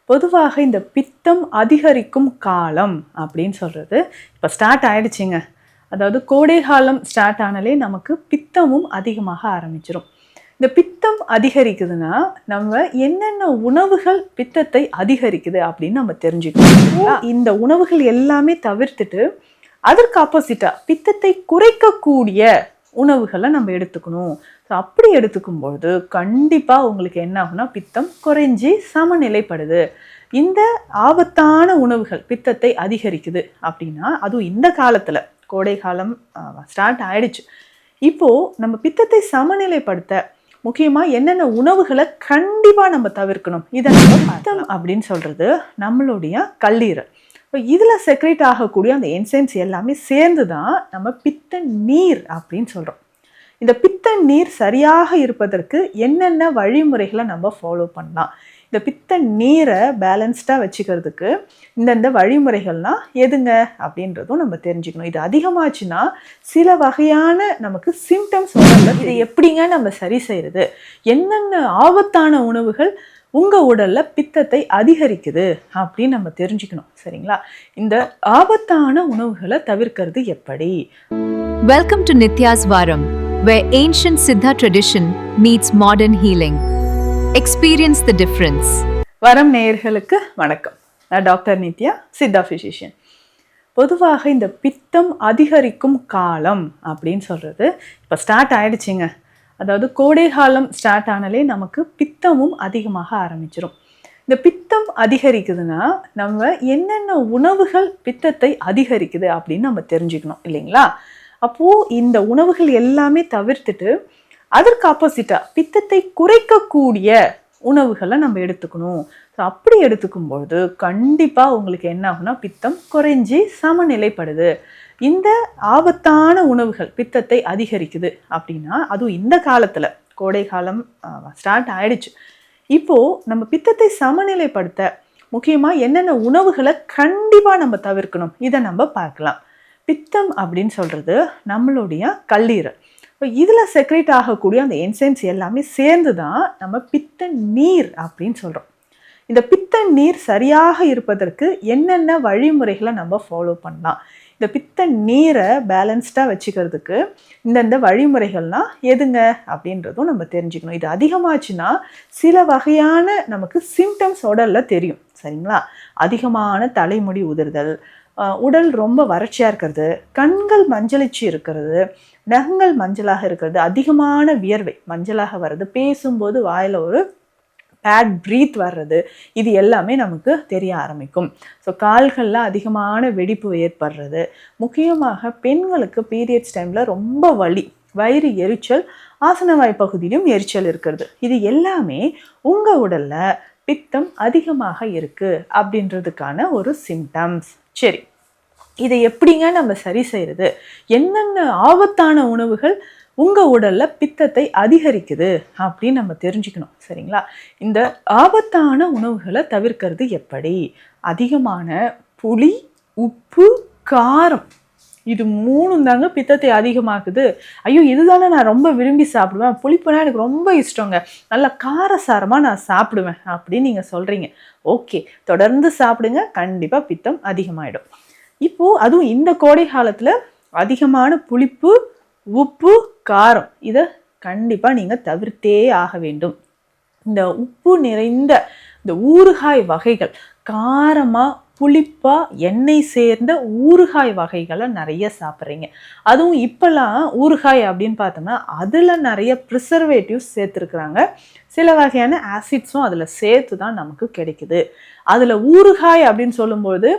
பொதுவாக இந்த பித்தம் அதிகரிக்கும் காலம் அப்படின்னு சொல்கிறது இப்போ ஸ்டார்ட் ஆயிடுச்சுங்க. அதாவது கோடை காலம் ஸ்டார்ட் ஆனாலே நமக்கு பித்தமும் அதிகமாக ஆரம்பிச்சிடும். இந்த பித்தம் அதிகரிக்குதுன்னா நம்ம என்னென்ன உணவுகள் பித்தத்தை அதிகரிக்குது அப்படின்னு நம்ம தெரிஞ்சுக்கணும். இந்த உணவுகள் எல்லாமே தவிர்த்துட்டு அதற்கு ஆப்போசிட்டாக பித்தத்தை குறைக்கக்கூடிய உணவுகளை நம்ம எடுத்துக்கணும். ஸோ அப்படி எடுத்துக்கும்போது கண்டிப்பாக உங்களுக்கு என்ன ஆகுனா பித்தம் குறைஞ்சி சமநிலைப்படுது. இந்த ஆபத்தான உணவுகள் பித்தத்தை அதிகரிக்குது அப்படின்னா அதுவும் இந்த காலத்தில் கோடை காலம் ஸ்டார்ட் ஆயிடுச்சு. இப்போது நம்ம பித்தத்தை சமநிலைப்படுத்த முக்கியமாக என்னென்ன உணவுகளை கண்டிப்பாக நம்ம தவிர்க்கணும். இதை பித்தம் அப்படின்னு சொல்கிறது நம்மளுடைய கல்லீரல். இப்போ இதில் செக்ரேட் ஆகக்கூடிய அந்த என்சைம்ஸ் எல்லாமே சேர்ந்து தான் நம்ம பித்த நீர் அப்படின்னு சொல்கிறோம். இந்த பித்த நீர் சரியாக இருப்பதற்கு என்னென்ன வழிமுறைகளை நம்ம ஃபாலோ பண்ணலாம், இந்த பித்த நீரை பேலன்ஸ்டாக வச்சுக்கிறதுக்கு இந்தந்த வழிமுறைகள்லாம் எதுங்க அப்படின்றதும் நம்ம தெரிஞ்சுக்கணும். இது அதிகமாச்சுன்னா சில வகையான நமக்கு சிம்டம்ஸ் வரல. இது எப்படிங்க நம்ம சரி செய்கிறது, என்னென்ன ஆபத்தான உணவுகள் உங்கள் உடலில் பித்தத்தை அதிகரிக்குது அப்படின்னு நம்ம தெரிஞ்சுக்கணும். சரிங்களா? இந்த ஆபத்தான உணவுகளை தவிர்க்கிறது எப்படி? Welcome to Nitya's Varam, where ancient Siddha tradition meets modern healing. Experience the difference. வரம் நேயர்களுக்கு வணக்கம். நான் டாக்டர் நித்யா, சித்தா ஃபிசிஷியன். பொதுவாக இந்த பித்தம் அதிகரிக்கும் காலம் அப்படின்னு சொல்கிறது இப்போ ஸ்டார்ட் ஆயிடுச்சுங்க. அதாவது கோடை காலம் ஸ்டார்ட் ஆனாலே நமக்கு பித்தமும் அதிகமாக ஆரம்பிச்சிடும். இந்த பித்தம் அதிகரிக்குதுன்னா நம்ம என்னென்ன உணவுகள் பித்தத்தை அதிகரிக்குது அப்படின்னு நம்ம தெரிஞ்சுக்கணும் இல்லைங்களா? அப்போது இந்த உணவுகள் எல்லாமே தவிர்த்துட்டு அதற்கு ஆப்போசிட்டாக பித்தத்தை குறைக்கக்கூடிய உணவுகளை நம்ம எடுத்துக்கணும். ஸோ அப்படி எடுத்துக்கும்போது கண்டிப்பாக உங்களுக்கு என்ன ஆகுனா பித்தம் குறைஞ்சி சமநிலைப்படுது. இந்த ஆபத்தான உணவுகள் பித்தத்தை அதிகரிக்குது அப்படின்னா அதுவும் இந்த காலத்தில் கோடை காலம் ஸ்டார்ட் ஆயிடுச்சு. இப்போது நம்ம பித்தத்தை சமநிலைப்படுத்த முக்கியமாக என்னென்ன உணவுகளை கண்டிப்பாக நம்ம தவிர்க்கணும், இதை நம்ம பார்க்கலாம். பித்தம் அப்படின்னு சொல்கிறது நம்மளுடைய கல்லீரல். இப்போ இதில் செக்ரேட் ஆகக்கூடிய அந்த என்சைம்ஸ் எல்லாமே சேர்ந்து தான் நம்ம பித்த நீர் அப்படின்னு சொல்கிறோம். இந்த பித்த நீர் சரியாக இருப்பதற்கு என்னென்ன வழிமுறைகளை நம்ம ஃபாலோ பண்ணலாம், இந்த பித்த நீரை பேலன்ஸ்டாக வச்சுக்கிறதுக்கு இந்தந்த வழிமுறைகள்லாம் எதுங்க அப்படின்றதும் நம்ம தெரிஞ்சுக்கணும். இது அதிகமாச்சுன்னா சில வகையான நமக்கு சிம்டம்ஸ் உடலில் தெரியும். சரிங்களா? அதிகமான தலைமுடி உதிர்தல், உடல் ரொம்ப வறட்சியாக இருக்கிறது, கண்கள் மஞ்சளிச்சு இருக்கிறது, நகங்கள் மஞ்சளாக இருக்கிறது, அதிகமான வியர்வை மஞ்சளாக வர்றது, பேசும்போது வாயில் ஒரு பேட் ப்ரீத் வர்றது, இது எல்லாமே நமக்கு தெரிய ஆரம்பிக்கும். ஸோ கால்களில் அதிகமான வெடிப்பு ஏற்படுறது, முக்கியமாக பெண்களுக்கு பீரியட்ஸ் டைமில் ரொம்ப வலி, வயிறு எரிச்சல், ஆசனவாய் பகுதியிலும் எரிச்சல் இருக்கிறது, இது எல்லாமே உங்கள் உடலில் பித்தம் அதிகமாக இருக்குது அப்படின்றதுக்கான ஒரு சிம்டம்ஸ். சரி, இதை எப்படிங்க நம்ம சரி செய்கிறது, என்னென்ன ஆபத்தான உணவுகள் உங்கள் உடலில் பித்தத்தை அதிகரிக்குது அப்படின்னு நம்ம தெரிஞ்சுக்கணும். சரிங்களா? இந்த ஆபத்தான உணவுகளை தவிர்க்கிறது எப்படி? அதிகமான புளி, உப்பு, காரம், இது மூணும் தாங்க பித்தத்தை அதிகமாக்குது. ஐயோ இதுதானே நான் ரொம்ப விரும்பி சாப்பிடுவேன், புளிப்புனா எனக்கு ரொம்ப இஷ்டங்க, நல்லா காரசாரமாக நான் சாப்பிடுவேன் அப்படின்னு நீங்கள் சொல்கிறீங்க. ஓகே, தொடர்ந்து சாப்பிடுங்க, கண்டிப்பாக பித்தம் அதிகமாகிடும். இப்போது அதுவும் இந்த கோடை காலத்தில் அதிகமான புளிப்பு, உப்பு, காரம், இதை கண்டிப்பாக நீங்கள் தவிர்த்தே ஆக வேண்டும். இந்த உப்பு நிறைந்த இந்த ஊறுகாய் வகைகள், காரமாக புளிப்பாக எண்ணெய் சேர்ந்த ஊறுகாய் வகைகளை நிறைய சாப்பிட்றீங்க. அதுவும் இப்போல்லாம் ஊறுகாய் அப்படின்னு பார்த்தோம்னா அதில் நிறைய ப்ரிசர்வேட்டிவ்ஸ் சேர்த்துருக்குறாங்க, சில வகையான ஆசிட்ஸும் அதில் சேர்த்து தான் நமக்கு கிடைக்குது. அதில் ஊறுகாய் அப்படின்னு சொல்லும்போது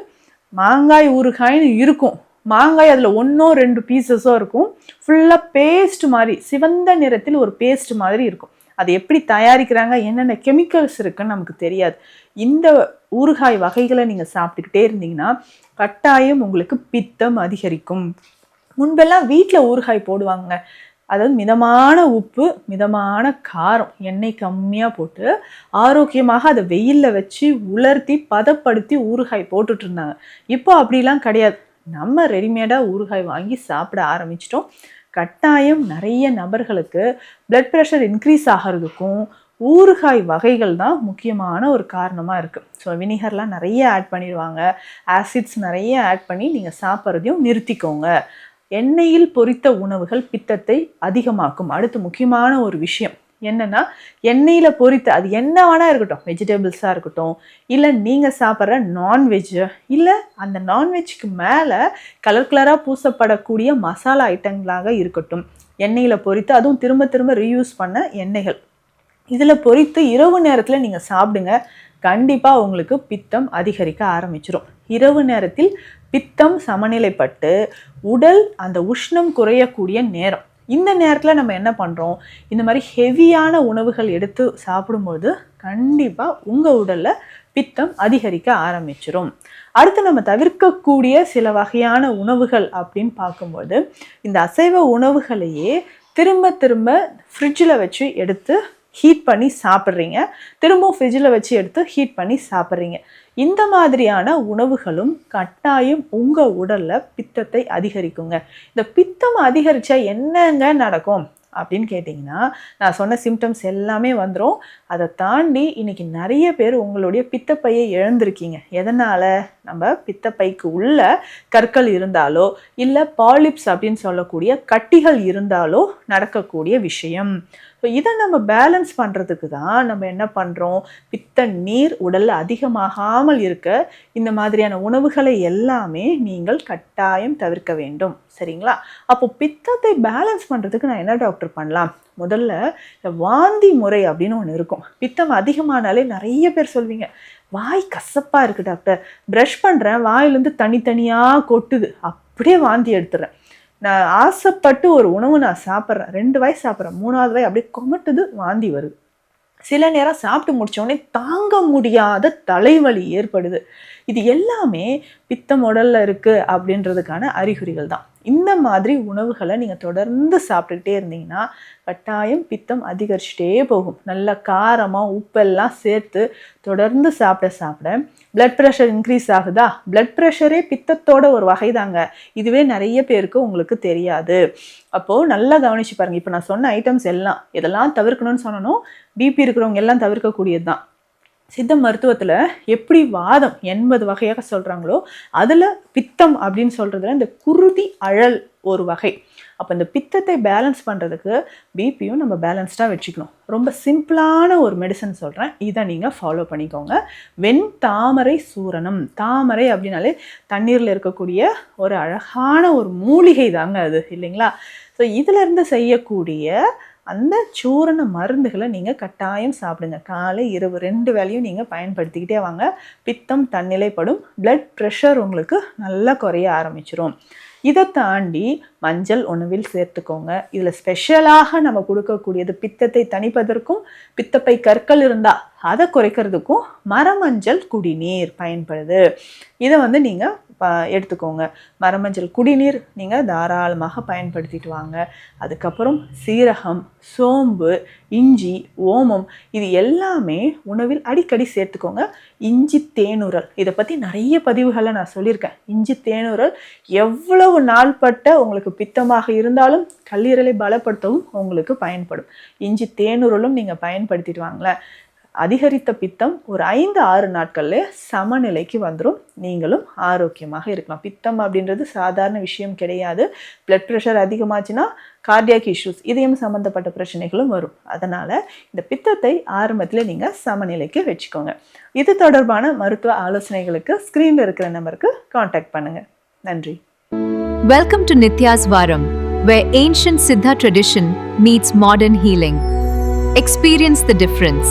மாங்காய் ஊறுகாய்னு இருக்கும், மாங்காய் அதில் 1-2 பீசஸோ இருக்கும், ஃபுல்லாக பேஸ்ட் மாதிரி சிவந்த நிறத்தில் ஒரு பேஸ்ட் மாதிரி இருக்கும். அது எப்படி தயாரிக்கிறாங்க, என்னென்ன கெமிக்கல்ஸ் இருக்குன்னு நமக்கு தெரியாது. இந்த ஊறுகாய் வகைகளை நீங்கள் சாப்பிட்டுக்கிட்டே இருந்தீங்கன்னா கட்டாயம் உங்களுக்கு பித்தம் அதிகரிக்கும். முன்பெல்லாம் வீட்டில் ஊறுகாய் போடுவாங்க, அதாவது மிதமான உப்பு, மிதமான காரம், எண்ணெய் கம்மியாக போட்டு ஆரோக்கியமாக அதை வெயிலில் வச்சு உலர்த்தி பதப்படுத்தி ஊறுகாய் போட்டுட்டு இருந்தாங்க. இப்போ அப்படிலாம் கிடையாது, நம்ம ரெடிமேடாக ஊறுகாய் வாங்கி சாப்பிட ஆரம்பிச்சிட்டோம். கட்டாயம் நிறைய நபர்களுக்கு பிளட் ப்ரெஷர் இன்க்ரீஸ் ஆகிறதுக்கும் ஊறுகாய் வகைகள் தான் முக்கியமான ஒரு காரணமாக இருக்குது. ஸோ வினிகர்லாம் நிறைய ஆட் பண்ணிடுவாங்க, ஆசிட்ஸ் நிறைய ஆட் பண்ணி நீங்கள் சாப்பிட்றதையும் நிறுத்திக்கோங்க. எண்ணெயில் பொரித்த உணவுகள் பித்தத்தை அதிகமாக்கும். அடுத்து முக்கியமான ஒரு விஷயம் என்னன்னா, எண்ணெயில் பொரித்த அது என்ன வேணா இருக்கட்டும், வெஜிடபிள்ஸாக இருக்கட்டும், இல்லை நீங்கள் சாப்பிட்ற நான்வெஜ்ஜு, இல்லை அந்த நான்வெஜ்க்கு மேலே கலர் கலராக பூசப்படக்கூடிய மசாலா ஐட்டங்களாக இருக்கட்டும், எண்ணெயில் பொரித்து, அதுவும் திரும்ப திரும்ப ரீயூஸ் பண்ண எண்ணெய்கள், இதில் பொரித்து இரவு நேரத்தில் நீங்கள் சாப்பிடுங்க. கண்டிப்பாக உங்களுக்கு பித்தம் அதிகரிக்க ஆரம்பிச்சிடும். இரவு நேரத்தில் பித்தம் சமநிலைப்பட்டு உடல் அந்த உஷ்ணம் குறையக்கூடிய நேரம். இந்த நேரத்தில் நம்ம என்ன பண்ணுறோம், இந்த மாதிரி ஹெவியான உணவுகள் எடுத்து சாப்பிடும்போது கண்டிப்பாக உங்கள் உடலில் பித்தம் அதிகரிக்க ஆரம்பிச்சிடும். அடுத்து நம்ம தவிர்க்கக்கூடிய சில வகையான உணவுகள் அப்படின்னு பார்க்கும்போது, இந்த அசைவ உணவுகளையே திரும்ப திரும்ப ஃப்ரிட்ஜில் வச்சு எடுத்து ஹீட் பண்ணி சாப்பிட்றீங்க, திரும்பவும் ஃப்ரிட்ஜில் வச்சு எடுத்து ஹீட் பண்ணி சாப்பிட்றீங்க. இந்த மாதிரியான உணவுகளும் கட்டாயம் உங்கள் உடலில் பித்தத்தை அதிகரிக்குங்க. இந்த பித்தம் அதிகரித்தா என்னங்க நடக்கும் அப்படின்னு கேட்டிங்கன்னா, நான் சொன்ன சிம்டம்ஸ் எல்லாமே வந்துடும். அதை தாண்டி இன்றைக்கி நிறைய பேர் உங்களுடைய பித்தப்பையை இழந்திருக்கீங்க. எதனால்? நம்ம பித்தப்பைக்கு உள்ள கற்கள் இருந்தாலோ, இல்லை பாலிப்ஸ் அப்படின்னு சொல்லக்கூடிய கட்டிகள் இருந்தாலோ நடக்கக்கூடிய விஷயம். ஸோ இதை நம்ம பேலன்ஸ் பண்ணுறதுக்கு தான் நம்ம என்ன பண்ணுறோம், பித்த நீர் உடலில் அதிகமாகாமல் இருக்க இந்த மாதிரியான உணவுகளை எல்லாமே நீங்கள் கட்டாயம் தவிர்க்க வேண்டும். சரிங்களா? அப்போ பித்தத்தை பேலன்ஸ் பண்ணுறதுக்கு நான் என்ன டாக்டர் பண்ணலாம்? முதல்ல இந்த வாந்தி முறை அப்படின்னு ஒன்று இருக்கும். பித்தம் அதிகமானாலே நிறைய பேர் சொல்வீங்க, வாய் கசப்பாக இருக்குது டாக்டர், ப்ரஷ் பண்ணுறேன், வாயிலேருந்து தனித்தனியாக கொட்டுது, அப்படியே வாந்தி எடுத்துடுறேன். நான் ஆசைப்பட்டு ஒரு உணவு நான் சாப்பிட்றேன், 2 வாய் சாப்பிட்றேன், 3வது வாய் அப்படியே கொமட்டுது, வாந்தி வருது. சில நேரம் சாப்பிட்டு முடித்தோடனே தாங்க முடியாத தலைவலி ஏற்படுது. இது எல்லாமே பித்தம் உடலில் இருக்குது அப்படின்றதுக்கான அறிகுறிகள் தான். இந்த மாதிரி உணவுகளை நீங்கள் தொடர்ந்து சாப்பிட்டுக்கிட்டே இருந்தீங்கன்னா கட்டாயம் பித்தம் அதிகரிச்சுட்டே போகும். நல்ல காரமாக உப்பெல்லாம் சேர்த்து தொடர்ந்து சாப்பிட பிளட் ப்ரெஷர் இன்க்ரீஸ் ஆகுதா? பிளட் ப்ரெஷரே பித்தத்தோட ஒரு வகை தாங்க. இதுவே நிறைய பேருக்கு உங்களுக்கு தெரியாது. அப்போது நல்லா கவனிச்சு பாருங்கள். இப்போ நான் சொன்ன ஐட்டம்ஸ் எல்லாம் இதெல்லாம் தவிர்க்கணும்னு சொன்னனும், பிபி இருக்கிறவங்க எல்லாம் தவிர்க்கக்கூடியது தான். சித்த மருத்துவத்தில் எப்படி வாதம் 80 வகையாக சொல்கிறாங்களோ, அதில் பித்தம் அப்படின்னு சொல்கிறதுல இந்த குருதி அழல் ஒரு வகை. அப்போ இந்த பித்தத்தை பேலன்ஸ் பண்ணுறதுக்கு பிபியும் நம்ம பேலன்ஸ்டாக வச்சுக்கணும். ரொம்ப சிம்பிளான ஒரு மெடிசன் சொல்கிறேன், இதை நீங்கள் ஃபாலோ பண்ணிக்கோங்க. வெண்தாமரை சூரணம். தாமரை அப்படின்னாலே தண்ணீரில் இருக்கக்கூடிய ஒரு அழகான ஒரு மூலிகை தாங்க அது, இல்லைங்களா? ஸோ இதிலேருந்து செய்யக்கூடிய அந்த சூரண மருந்துகளை நீங்கள் கட்டாயம் சாப்பிடுங்க. காலை இரவு 2 வேளையும் நீங்கள் பயன்படுத்திக்கிட்டே வாங்க. பித்தம் தன்னிலைப்படும், பிளட் ப்ரெஷர் உங்களுக்கு நல்லா குறைய ஆரம்பிச்சிடும். இதை தாண்டி மஞ்சள் உணவில் சேர்த்துக்கோங்க. இதில் ஸ்பெஷலாக நம்ம கொடுக்கக்கூடியது பித்தத்தை தணிப்பதற்கும், பித்தப்பை கற்கள் இருந்தால் அதை குறைக்கிறதுக்கும் மரமஞ்சள் குடிநீர் பயன்படுது. இதை நீங்கள் எடுத்துக்கோங்க. மரமஞ்சள் குடிநீர் நீங்கள் தாராளமாக பயன்படுத்திட்டு வாங்க. அதுக்கப்புறம் சீரகம், சோம்பு, இஞ்சி, ஓமம் இது எல்லாமே உணவில் அடிக்கடி சேர்த்துக்கோங்க. இஞ்சி தேனுரல், இதை பற்றி நிறைய பதிவுகளை நான் சொல்லியிருக்கேன். இஞ்சி தேனுரல் எவ்வளவு நாள்பட்ட உங்களுக்கு பித்தமாக இருந்தாலும் கல்லீரலை பலப்படுத்தவும் உங்களுக்கு பயன்படும். இஞ்சி தேனுரலும் நீங்கள் பயன்படுத்திட்டு வாங்களேன். அதிகரித்த பித்தம் ஒரு 5-6 நாட்கள்ல சமநிலைக்கு வந்துடும். நீங்களும் ஆரோக்கியமாக இருக்கலாம். பித்தம் அப்படின்றது சாதாரண விஷயம் கிடையாது. பிளட் ப்ரெஷர் அதிகமாச்சுன்னா கார்டியாக் இஷ்யூஸ், இதயம் சம்மந்தப்பட்ட பிரச்சனைகளும் வரும். அதனால் இந்த பித்தத்தை ஆரம்பத்தில் நீங்கள் சமநிலைக்கு வச்சுக்கோங்க. இது தொடர்பான மருத்துவ ஆலோசனைகளுக்கு ஸ்க்ரீனில் இருக்கிற நம்பருக்கு காண்டாக்ட் பண்ணுங்கள். நன்றி. Welcome to Nitya's Varam, where ancient Siddha tradition meets modern healing. Experience the difference.